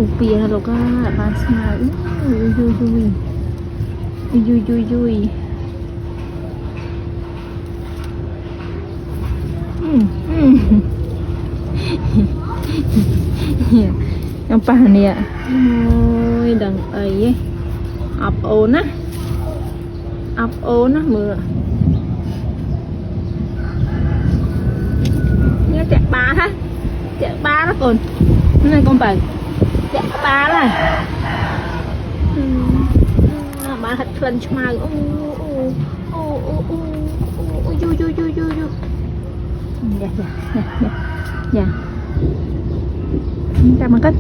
upia là loka ban smile ui yang paham ya ôi đằng ấy ập ồn á mưa nghe chạy ba đó còn này con phải chạy ba này ba thật phần mà dạ chào bằng cách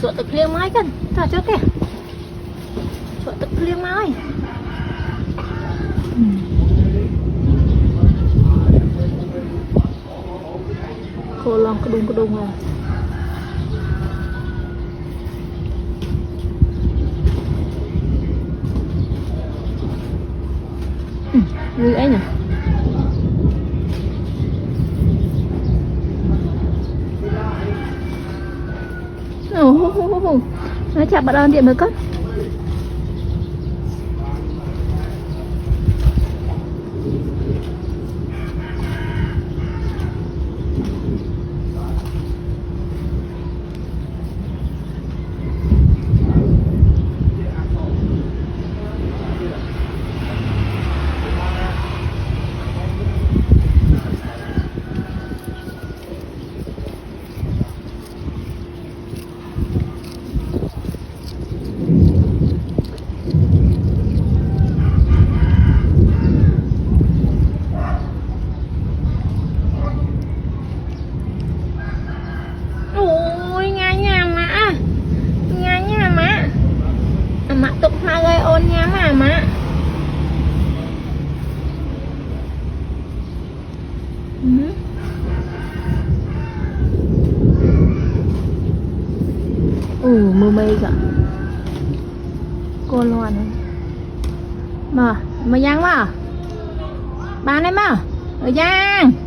sợ tập liêng máy cần thả cho kìa sợ tập liêng máy cô lòng cái đùng rồi vui ấy nè nó chặt bạn ơn điện mới cất mak tuk hagai onnya mama mưa mây cả cô loạn mà giang mà ba này mà ở giang